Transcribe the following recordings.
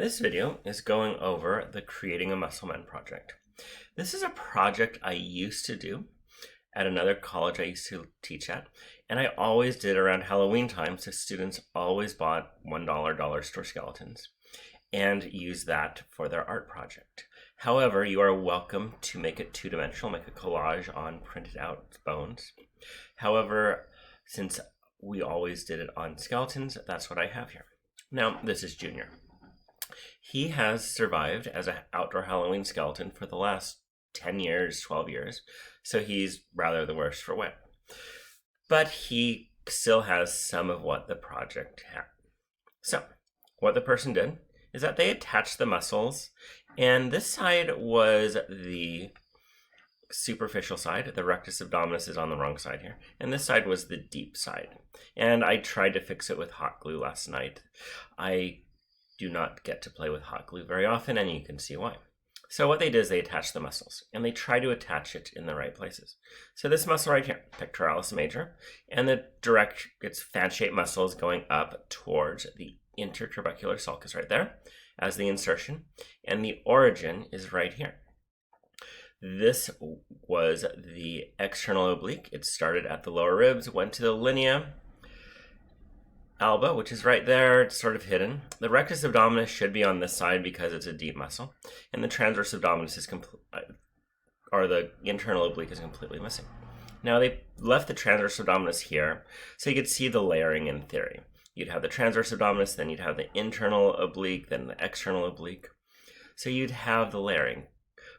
This video is going over the Creating a Muscle Man project. This is a project I used to do at another college I used to teach at, and I always did around Halloween time, so students always bought $1 dollar store skeletons and used that for their art project. However, you are welcome to make it two-dimensional, make a collage on printed out bones. However, since we always did it on skeletons, that's what I have here. Now, this is Junior. He has survived as an outdoor Halloween skeleton for the last 10 years, 12 years, so he's rather the worse for wear. But he still has some of what the project had. So, what the person did is that they attached the muscles, and this side was the superficial side. The rectus abdominis is on the wrong side here, and this side was the deep side. And I tried to fix it with hot glue last night. I do not get to play with hot glue very often, and you can see why. So what they did is they attached the muscles, and they try to attach it in the right places. So this muscle right here, pectoralis major, and its fan-shaped muscle is going up towards the intertrabecular sulcus right there as the insertion, and the origin is right here. This was the external oblique. It started at the lower ribs, went to the linea alba, which is right there. It's sort of hidden. The rectus abdominis should be on this side because it's a deep muscle, and the transverse abdominis is the internal oblique is completely missing. Now they left the transverse abdominis here, so you could see the layering in theory. You'd have the transverse abdominis, then you'd have the internal oblique, then the external oblique. So you'd have the layering,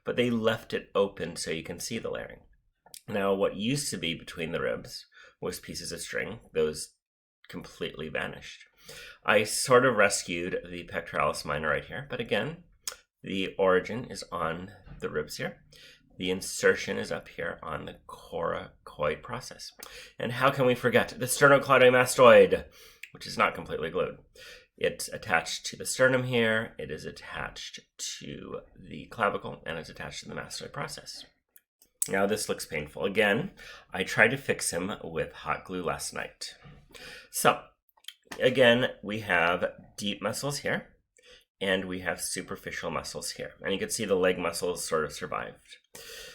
but they left it open so you can see the layering. Now what used to be between the ribs was pieces of string. Those completely vanished. I sort of rescued the pectoralis minor right here, but again, the origin is on the ribs here. The insertion is up here on the coracoid process. And how can we forget the sternocleidomastoid, which is not completely glued. It's attached to the sternum here, it is attached to the clavicle, and it's attached to the mastoid process. Now this looks painful. Again, I tried to fix him with hot glue last night. So, again, we have deep muscles here, and we have superficial muscles here. And you can see the leg muscles sort of survived.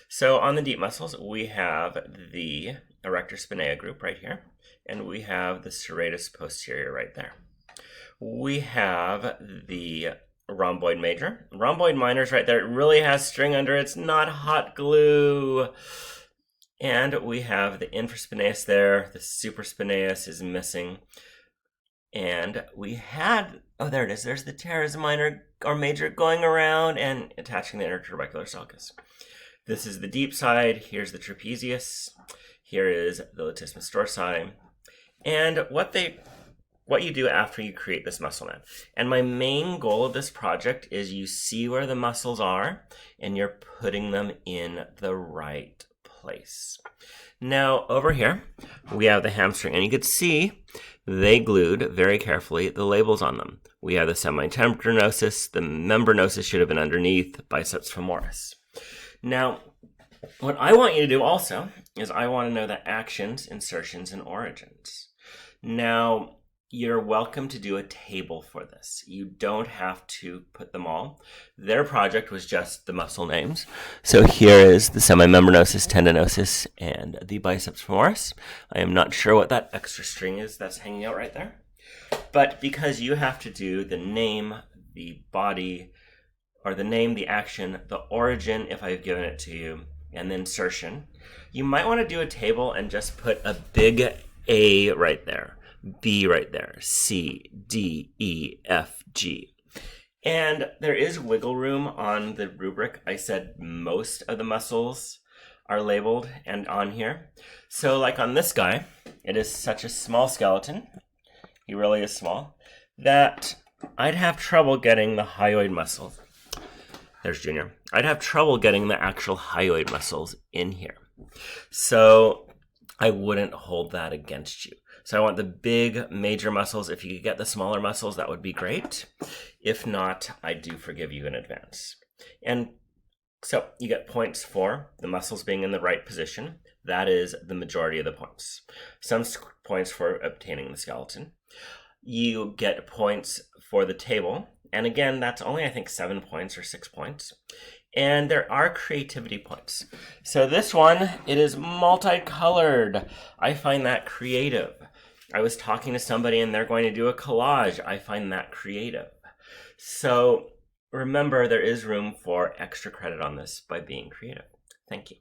So on the deep muscles, we have the erector spinaea group right here, and we have the serratus posterior right there. We have the rhomboid major. Rhomboid minor is right there. It really has string under it. It's not hot glue. And we have the infraspinaeus there. The supraspinaeus is missing. And we had, oh, there it is. There's the teres minor or major going around and attaching the intertrabecular sulcus. This is the deep side. Here's the trapezius. Here is the latissimus dorsi. And what you do after you create this muscle man. And my main goal of this project is you see where the muscles are and you're putting them in the right place. Now over here we have the hamstring, and you could see they glued very carefully the labels on them. We have the semitendinosus, the membranosus should have been underneath, biceps femoris. Now what I want you to do also is I want to know the actions, insertions, and origins. Now you're welcome to do a table for this. You don't have to put them all. Their project was just the muscle names. So here is the semimembranosus, tendinosus, and the biceps femoris. I am not sure what that extra string is that's hanging out right there. But because you have to do the name, the body, or the name, the action, the origin, if I've given it to you, and the insertion, you might want to do a table and just put a big A right there. B right there, C, D, E, F, G. And there is wiggle room on the rubric. I said most of the muscles are labeled and on here. So like on this guy, it is such a small skeleton, he really is small, that I'd have trouble getting the hyoid muscles. There's Junior. I'd have trouble getting the actual hyoid muscles in here. So I wouldn't hold that against you. So I want the big major muscles. If you could get the smaller muscles, that would be great. If not, I do forgive you in advance. And so you get points for the muscles being in the right position. That is the majority of the points. Some points for obtaining the skeleton. You get points for the table. And again, that's only, I think, 7 points or 6 points. And there are creativity points. So this one, it is multicolored. I find that creative. I was talking to somebody and they're going to do a collage. I find that creative. So remember, there is room for extra credit on this by being creative. Thank you.